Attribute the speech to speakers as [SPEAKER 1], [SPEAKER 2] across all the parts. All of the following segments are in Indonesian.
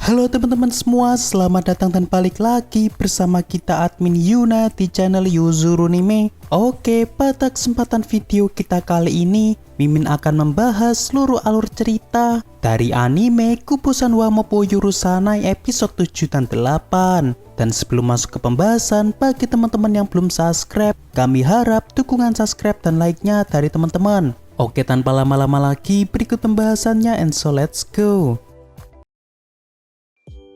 [SPEAKER 1] Halo teman-teman semua, selamat datang dan balik lagi bersama kita admin Yuna di channel Yuzurunime. Oke, pada kesempatan video kita kali ini, Mimin akan membahas seluruh alur cerita dari anime Kupusan wa Moupo Yurusanai episode 7 dan 8. Dan sebelum masuk ke pembahasan, bagi teman-teman yang belum subscribe, kami harap dukungan subscribe dan like-nya dari teman-teman. Oke, tanpa lama-lama lagi, berikut pembahasannya, and so let's go.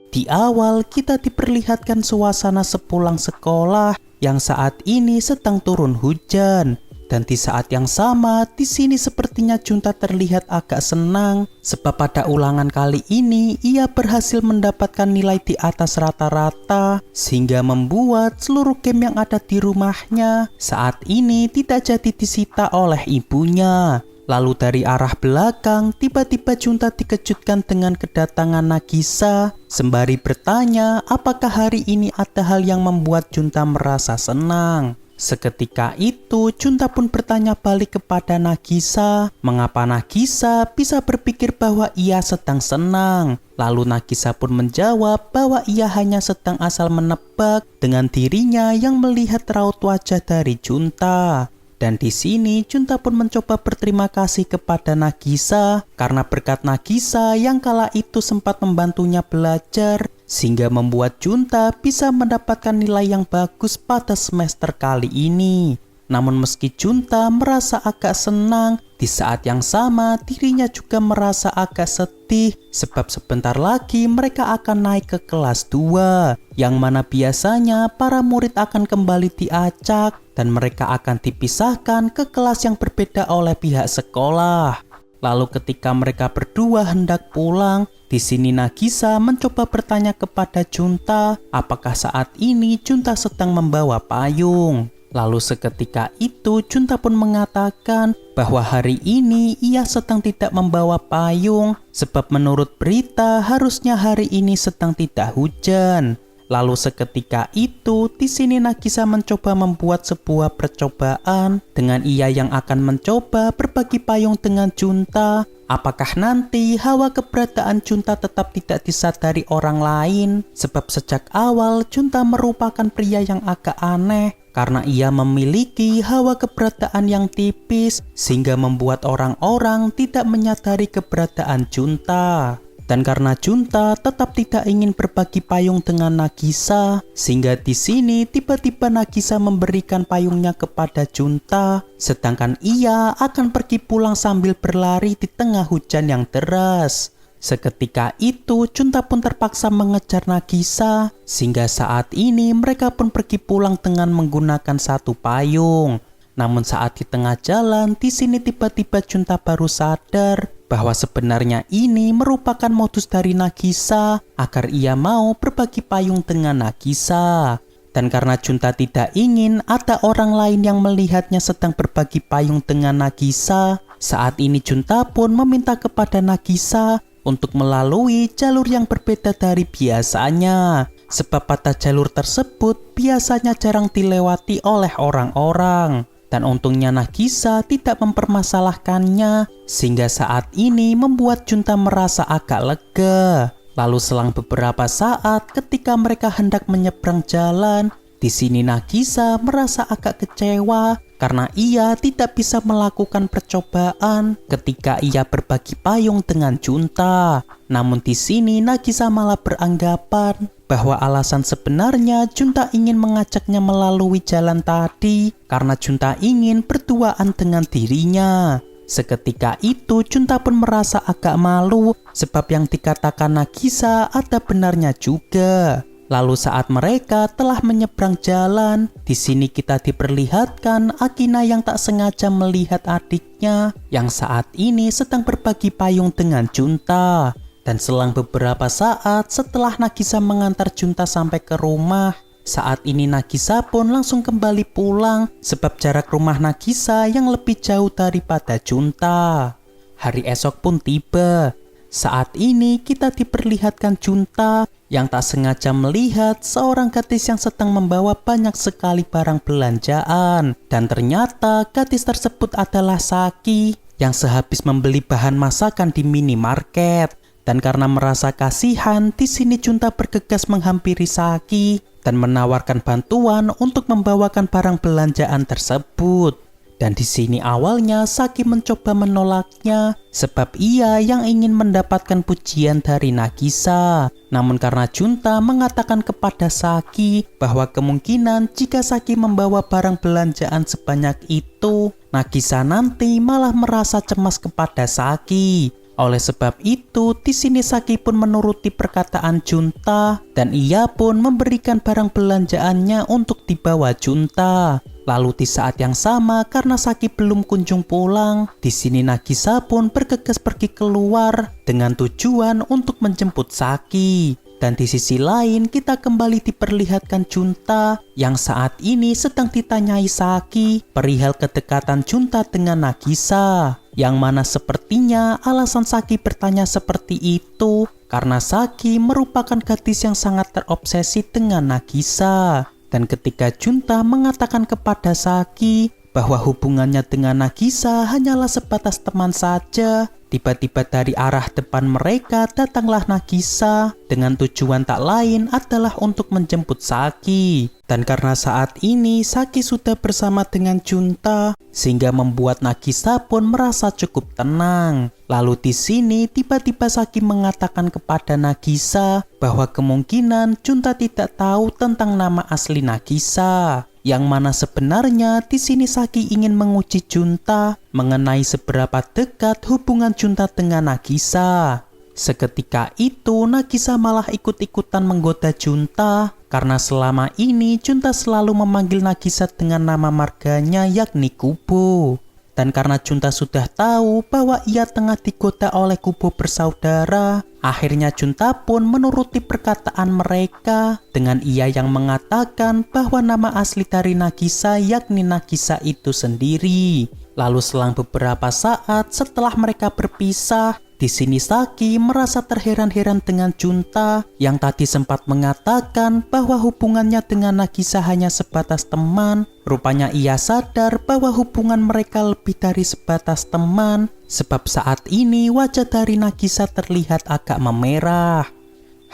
[SPEAKER 1] Di awal kita diperlihatkan suasana sepulang sekolah yang saat ini sedang turun hujan. Dan di saat yang sama, di sini sepertinya Junta terlihat agak senang sebab pada ulangan kali ini ia berhasil mendapatkan nilai di atas rata-rata sehingga membuat seluruh game yang ada di rumahnya saat ini tidak jadi disita oleh ibunya. Lalu dari arah belakang, tiba-tiba Junta dikejutkan dengan kedatangan Nagisa. Sembari bertanya, apakah hari ini ada hal yang membuat Junta merasa senang. Seketika itu, Junta pun bertanya balik kepada Nagisa, mengapa Nagisa bisa berpikir bahwa ia sedang senang. Lalu Nagisa pun menjawab bahwa ia hanya sedang asal menebak dengan dirinya yang melihat raut wajah dari Junta. Dan di sini Junta pun mencoba berterima kasih kepada Nagisa karena berkat Nagisa yang kala itu sempat membantunya belajar sehingga membuat Junta bisa mendapatkan nilai yang bagus pada semester kali ini. Namun meski Junta merasa agak senang, di saat yang sama dirinya juga merasa agak sedih sebab sebentar lagi mereka akan naik ke kelas 2 yang mana biasanya para murid akan kembali diacak dan mereka akan dipisahkan ke kelas yang berbeda oleh pihak sekolah. Lalu ketika mereka berdua hendak pulang, di sini Nagisa mencoba bertanya kepada Junta apakah saat ini Junta sedang membawa payung. Lalu seketika itu Junta pun mengatakan bahwa hari ini ia sedang tidak membawa payung sebab menurut berita harusnya hari ini sedang tidak hujan. Lalu seketika itu di sini Nagisa mencoba membuat sebuah percobaan dengan ia yang akan mencoba berbagi payung dengan Junta. Apakah nanti hawa keberadaan Junta tetap tidak disadari orang lain sebab sejak awal Junta merupakan pria yang agak aneh karena ia memiliki hawa keberadaan yang tipis sehingga membuat orang-orang tidak menyadari keberadaan Junta. Dan karena Junta tetap tidak ingin berbagi payung dengan Nagisa, sehingga di sini tiba-tiba Nagisa memberikan payungnya kepada Junta, sedangkan ia akan pergi pulang sambil berlari di tengah hujan yang deras. Seketika itu Junta pun terpaksa mengejar Nagisa, sehingga saat ini mereka pun pergi pulang dengan menggunakan satu payung. Namun saat di tengah jalan, di sini tiba-tiba Junta baru sadar bahwa sebenarnya ini merupakan modus dari Nagisa agar ia mau berbagi payung dengan Nagisa. Dan karena Junta tidak ingin ada orang lain yang melihatnya sedang berbagi payung dengan Nagisa, saat ini Junta pun meminta kepada Nagisa untuk melalui jalur yang berbeda dari biasanya. Sebab pada jalur tersebut biasanya jarang dilewati oleh orang-orang. Dan untungnya Nagisa tidak mempermasalahkannya sehingga saat ini membuat Junta merasa agak lega. Lalu selang beberapa saat ketika mereka hendak menyeberang jalan, di sini Nagisa merasa agak kecewa karena ia tidak bisa melakukan percobaan ketika ia berbagi payung dengan Junta. Namun di sini Nagisa malah beranggapan bahwa alasan sebenarnya Junta ingin mengajaknya melalui jalan tadi karena Junta ingin berduaan dengan dirinya. Seketika itu Junta pun merasa agak malu sebab yang dikatakan Nagisa ada benarnya juga. Lalu saat mereka telah menyeberang jalan, di sini kita diperlihatkan Akina yang tak sengaja melihat adiknya yang saat ini sedang berbagi payung dengan Junta. Dan selang beberapa saat setelah Nagisa mengantar Junta sampai ke rumah, saat ini Nagisa pun langsung kembali pulang sebab jarak rumah Nagisa yang lebih jauh daripada Junta. Hari esok pun tiba. Saat ini kita diperlihatkan Junta yang tak sengaja melihat seorang gadis yang sedang membawa banyak sekali barang belanjaan. Dan ternyata gadis tersebut adalah Saki yang sehabis membeli bahan masakan di minimarket. Dan karena merasa kasihan, di sini Junta bergegas menghampiri Saki dan menawarkan bantuan untuk membawakan barang belanjaan tersebut. Dan di sini awalnya Saki mencoba menolaknya sebab ia yang ingin mendapatkan pujian dari Nagisa. Namun karena Junta mengatakan kepada Saki bahwa kemungkinan jika Saki membawa barang belanjaan sebanyak itu, Nagisa nanti malah merasa cemas kepada Saki. Oleh sebab itu, di sini Saki pun menuruti perkataan Junta dan ia pun memberikan barang belanjaannya untuk dibawa Junta. Lalu di saat yang sama, karena Saki belum kunjung pulang, di sini Nagisa pun bergegas pergi keluar dengan tujuan untuk menjemput Saki. Dan di sisi lain, kita kembali diperlihatkan Junta yang saat ini sedang ditanyai Saki perihal kedekatan Junta dengan Nagisa. Yang mana sepertinya alasan Saki bertanya seperti itu karena Saki merupakan gadis yang sangat terobsesi dengan Nagisa. Dan ketika Junta mengatakan kepada Saki bahwa hubungannya dengan Nagisa hanyalah sebatas teman saja, tiba-tiba dari arah depan mereka datanglah Nagisa dengan tujuan tak lain adalah untuk menjemput Saki. Dan karena saat ini Saki sudah bersama dengan Junta, sehingga membuat Nagisa pun merasa cukup tenang. Lalu di sini tiba-tiba Saki mengatakan kepada Nagisa bahwa kemungkinan Junta tidak tahu tentang nama asli Nagisa. Yang mana sebenarnya di sini Saki ingin menguji Junta mengenai seberapa dekat hubungan Junta dengan Nagisa. Seketika itu Nagisa malah ikut-ikutan menggoda Junta karena selama ini Junta selalu memanggil Nagisa dengan nama marganya yakni Kubo. Dan karena Junta sudah tahu bahwa ia tengah digoda oleh Kubo bersaudara, akhirnya Junta pun menuruti perkataan mereka dengan ia yang mengatakan bahwa nama asli dari Nagisa yakni Nagisa itu sendiri. Lalu selang beberapa saat setelah mereka berpisah, di sini Saki merasa terheran-heran dengan Junta yang tadi sempat mengatakan bahwa hubungannya dengan Nagisa hanya sebatas teman. Rupanya ia sadar bahwa hubungan mereka lebih dari sebatas teman, sebab saat ini wajah dari Nagisa terlihat agak memerah.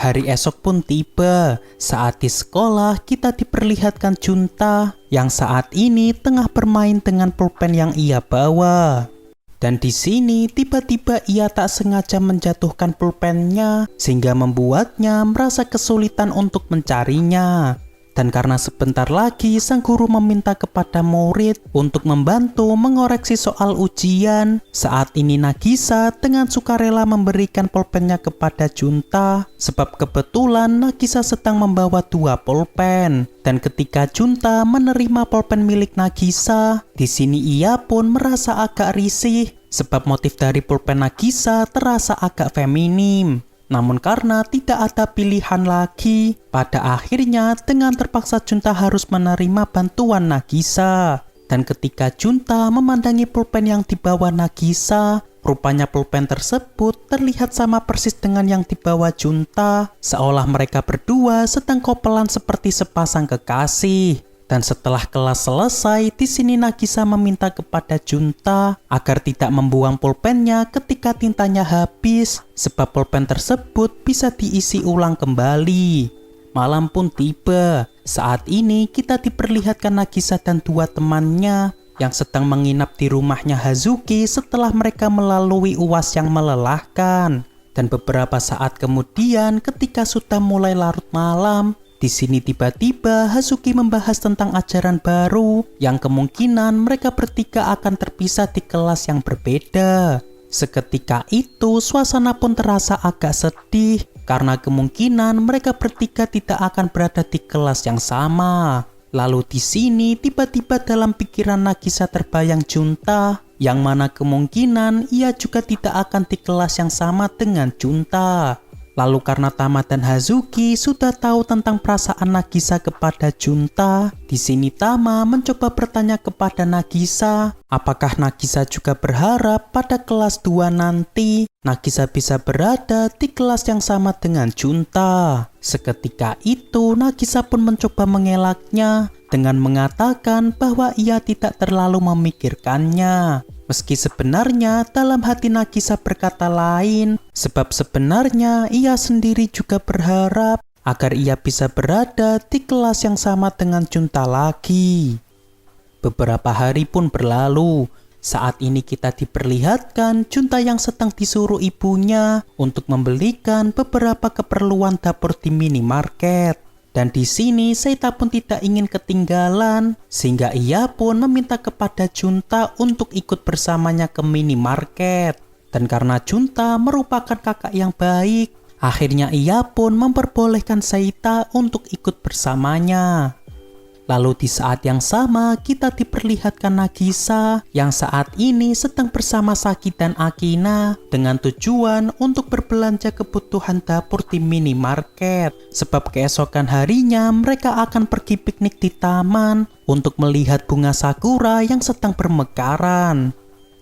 [SPEAKER 1] Hari esok pun tiba. Saat di sekolah kita diperlihatkan Junta yang saat ini tengah bermain dengan pulpen yang ia bawa. Dan di sini tiba-tiba ia tak sengaja menjatuhkan pulpennya sehingga membuatnya merasa kesulitan untuk mencarinya. Dan karena sebentar lagi sang guru meminta kepada murid untuk membantu mengoreksi soal ujian, saat ini Nagisa dengan sukarela memberikan pulpennya kepada Junta sebab kebetulan Nagisa sedang membawa 2 pulpen. Dan ketika Junta menerima pulpen milik Nagisa, di sini ia pun merasa agak risih sebab motif dari pulpen Nagisa terasa agak feminim. Namun karena tidak ada pilihan lagi, pada akhirnya dengan terpaksa Junta harus menerima bantuan Nagisa. Dan ketika Junta memandangi pulpen yang dibawa Nagisa, rupanya pulpen tersebut terlihat sama persis dengan yang dibawa Junta, seolah mereka berdua sedang kopelan seperti sepasang kekasih. Dan setelah kelas selesai, di sini Nagisa meminta kepada Junta agar tidak membuang pulpennya ketika tintanya habis, sebab pulpen tersebut bisa diisi ulang kembali. Malam pun tiba. Saat ini kita diperlihatkan Nagisa dan 2 temannya yang sedang menginap di rumahnya Hazuki setelah mereka melalui UAS yang melelahkan. Dan beberapa saat kemudian ketika sudah mulai larut malam, di sini tiba-tiba Hazuki membahas tentang ajaran baru yang kemungkinan mereka bertiga akan terpisah di kelas yang berbeda. Seketika itu suasana pun terasa agak sedih karena kemungkinan mereka bertiga tidak akan berada di kelas yang sama. Lalu di sini tiba-tiba dalam pikiran Nagisa terbayang Junta yang mana kemungkinan ia juga tidak akan di kelas yang sama dengan Junta. Lalu karena Tama dan Hazuki sudah tahu tentang perasaan Nagisa kepada Junta, di sini Tama mencoba bertanya kepada Nagisa, apakah Nagisa juga berharap pada kelas 2 nanti Nagisa bisa berada di kelas yang sama dengan Junta. Seketika itu Nagisa pun mencoba mengelaknya dengan mengatakan bahwa ia tidak terlalu memikirkannya. Meski sebenarnya dalam hati Nagisa berkata lain, sebab sebenarnya ia sendiri juga berharap agar ia bisa berada di kelas yang sama dengan Junta lagi. Beberapa hari pun berlalu. Saat ini kita diperlihatkan Junta yang sedang disuruh ibunya untuk membelikan beberapa keperluan dapur di minimarket. Dan di sini Seita pun tidak ingin ketinggalan, sehingga ia pun meminta kepada Junta untuk ikut bersamanya ke minimarket. Dan karena Junta merupakan kakak yang baik, akhirnya ia pun memperbolehkan Seita untuk ikut bersamanya. Lalu di saat yang sama kita diperlihatkan Nagisa yang saat ini sedang bersama Saki dan Akina dengan tujuan untuk berbelanja kebutuhan dapur di minimarket. Sebab keesokan harinya mereka akan pergi piknik di taman untuk melihat bunga sakura yang sedang bermekaran.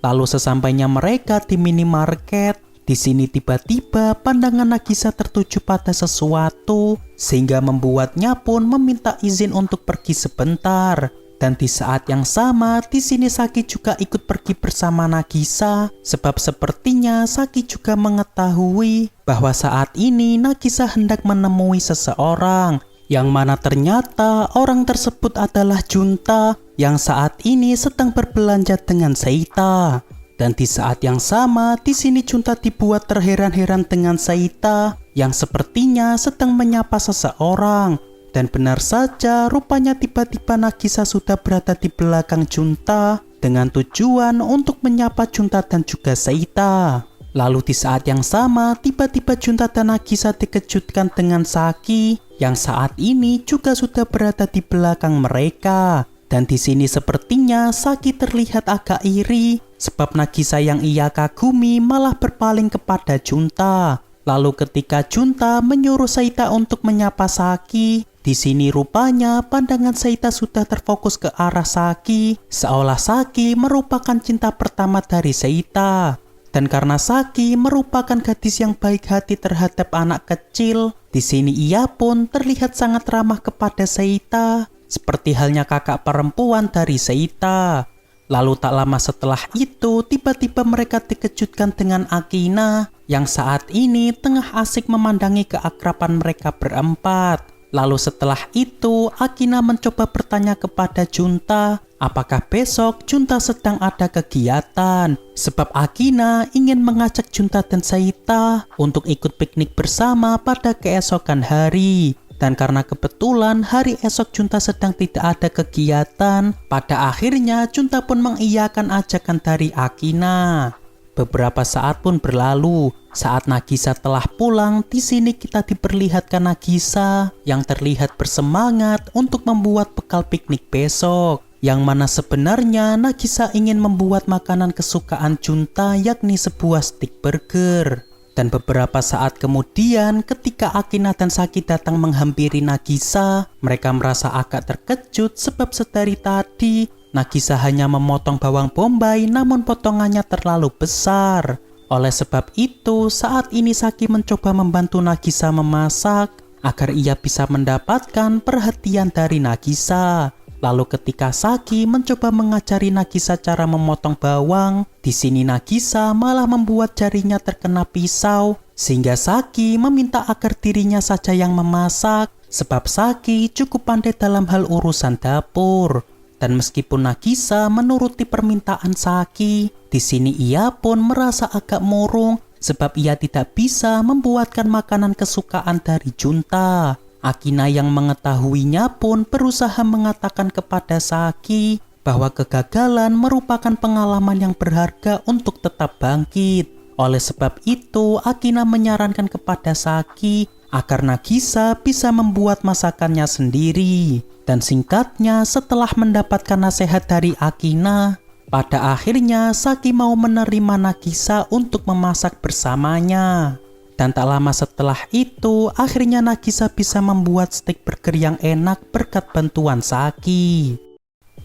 [SPEAKER 1] Lalu sesampainya mereka di minimarket, di sini tiba-tiba pandangan Nagisa tertuju pada sesuatu sehingga membuatnya pun meminta izin untuk pergi sebentar. Dan di saat yang sama di sini Saki juga ikut pergi bersama Nagisa sebab sepertinya Saki juga mengetahui bahwa saat ini Nagisa hendak menemui seseorang yang mana ternyata orang tersebut adalah Junta yang saat ini sedang berbelanja dengan Seita. Dan di saat yang sama, di sini Junta dibuat terheran-heran dengan Seita yang sepertinya sedang menyapa seseorang. Dan benar saja, rupanya tiba-tiba Nagisa sudah berada di belakang Junta dengan tujuan untuk menyapa Junta dan juga Seita. Lalu di saat yang sama, tiba-tiba Junta dan Nagisa dikejutkan dengan Saki yang saat ini juga sudah berada di belakang mereka. Dan di sini sepertinya Saki terlihat agak iri sebab Nagisa yang ia kagumi malah berpaling kepada Junta. Lalu ketika Junta menyuruh Seita untuk menyapa Saki, di sini rupanya pandangan Seita sudah terfokus ke arah Saki, seolah Saki merupakan cinta pertama dari Seita. Dan karena Saki merupakan gadis yang baik hati terhadap anak kecil, di sini ia pun terlihat sangat ramah kepada Seita, seperti halnya kakak perempuan dari Seita. Lalu tak lama setelah itu, tiba-tiba mereka dikejutkan dengan Akina yang saat ini tengah asik memandangi keakraban mereka berempat. Lalu setelah itu, Akina mencoba bertanya kepada Junta, apakah besok Junta sedang ada kegiatan? Sebab Akina ingin mengajak Junta dan Seita untuk ikut piknik bersama pada keesokan hari. Dan karena kebetulan hari esok Junta sedang tidak ada kegiatan, pada akhirnya Junta pun mengiyakan ajakan dari Akina. Beberapa saat pun berlalu. Saat Nagisa telah pulang, di sini kita diperlihatkan Nagisa yang terlihat bersemangat untuk membuat bekal piknik besok. Yang mana sebenarnya Nagisa ingin membuat makanan kesukaan Junta, yakni sebuah stick burger. Dan beberapa saat kemudian ketika Akina dan Saki datang menghampiri Nagisa, mereka merasa agak terkejut sebab sedari tadi Nagisa hanya memotong bawang bombay namun potongannya terlalu besar. Oleh sebab itu saat ini Saki mencoba membantu Nagisa memasak agar ia bisa mendapatkan perhatian dari Nagisa. Lalu ketika Saki mencoba mengajari Nagisa cara memotong bawang, di sini Nagisa malah membuat jarinya terkena pisau, sehingga Saki meminta agar dirinya saja yang memasak, sebab Saki cukup pandai dalam hal urusan dapur. Dan meskipun Nagisa menuruti permintaan Saki, di sini ia pun merasa agak murung, sebab ia tidak bisa membuatkan makanan kesukaan dari Junta. Akina yang mengetahuinya pun berusaha mengatakan kepada Saki bahwa kegagalan merupakan pengalaman yang berharga untuk tetap bangkit. Oleh sebab itu, Akina menyarankan kepada Saki agar Nagisa bisa membuat masakannya sendiri. Dan singkatnya, setelah mendapatkan nasihat dari Akina, pada akhirnya Saki mau menerima Nagisa untuk memasak bersamanya. Dan tak lama setelah itu, akhirnya Nagisa bisa membuat steak burger yang enak berkat bantuan Saki.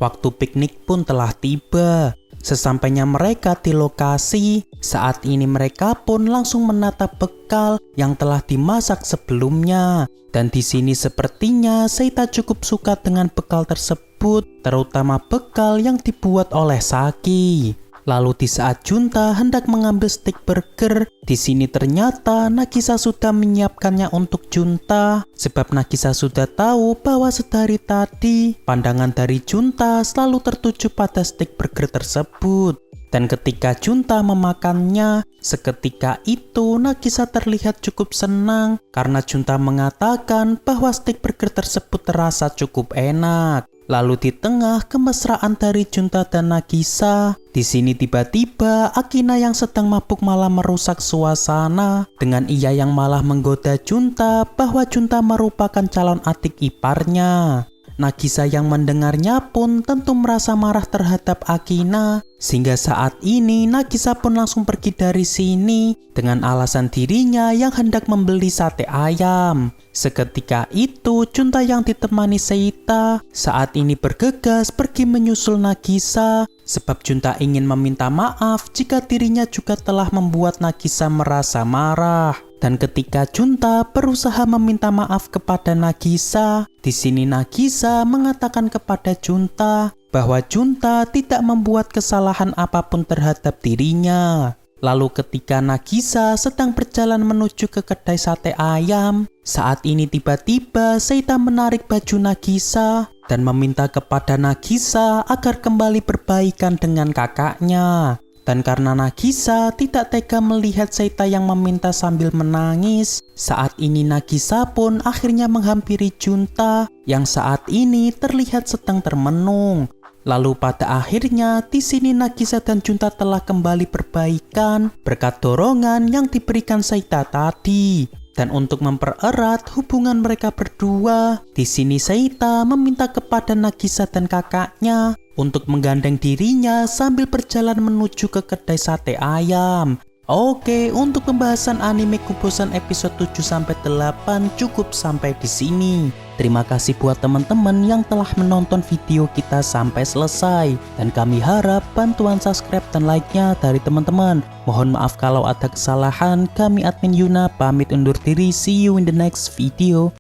[SPEAKER 1] Waktu piknik pun telah tiba. Sesampainya mereka di lokasi, saat ini mereka pun langsung menatap bekal yang telah dimasak sebelumnya. Dan di sini sepertinya Seita cukup suka dengan bekal tersebut, terutama bekal yang dibuat oleh Saki. Lalu di saat Junta hendak mengambil steak burger, di sini ternyata Nagisa sudah menyiapkannya untuk Junta. Sebab Nagisa sudah tahu bahwa sedari tadi pandangan dari Junta selalu tertuju pada steak burger tersebut. Dan ketika Junta memakannya, seketika itu Nagisa terlihat cukup senang karena Junta mengatakan bahwa steak burger tersebut terasa cukup enak. Lalu di tengah kemesraan dari Junta dan Nagisa, di sini tiba-tiba Akina yang sedang mabuk malah merusak suasana dengan ia yang malah menggoda Junta bahwa Junta merupakan calon adik iparnya. Nagisa yang mendengarnya pun tentu merasa marah terhadap Akina, sehingga saat ini Nagisa pun langsung pergi dari sini dengan alasan dirinya yang hendak membeli sate ayam. Seketika itu Junta yang ditemani Seita saat ini bergegas pergi menyusul Nagisa, sebab Junta ingin meminta maaf jika dirinya juga telah membuat Nagisa merasa marah. Dan ketika Junta berusaha meminta maaf kepada Nagisa, di sini Nagisa mengatakan kepada Junta bahwa Junta tidak membuat kesalahan apapun terhadap dirinya. Lalu ketika Nagisa sedang berjalan menuju ke kedai sate ayam, saat ini tiba-tiba Seita menarik baju Nagisa dan meminta kepada Nagisa agar kembali berbaikan dengan kakaknya. Dan karena Nagisa tidak tega melihat Seita yang meminta sambil menangis, saat ini Nagisa pun akhirnya menghampiri Junta yang saat ini terlihat sedang termenung. Lalu pada akhirnya di sini Nagisa dan Junta telah kembali berbaikan berkat dorongan yang diberikan Seita tadi. Dan untuk mempererat hubungan mereka berdua, di sini Seita meminta kepada Nagisa dan kakaknya untuk menggandeng dirinya sambil berjalan menuju ke kedai sate ayam. Oke, untuk pembahasan anime Kubosan episode 7-8 cukup sampai di sini. Terima kasih buat teman-teman yang telah menonton video kita sampai selesai. Dan kami harap bantuan subscribe dan like-nya dari teman-teman. Mohon maaf kalau ada kesalahan. Kami admin Yuna pamit undur diri. See you in the next video.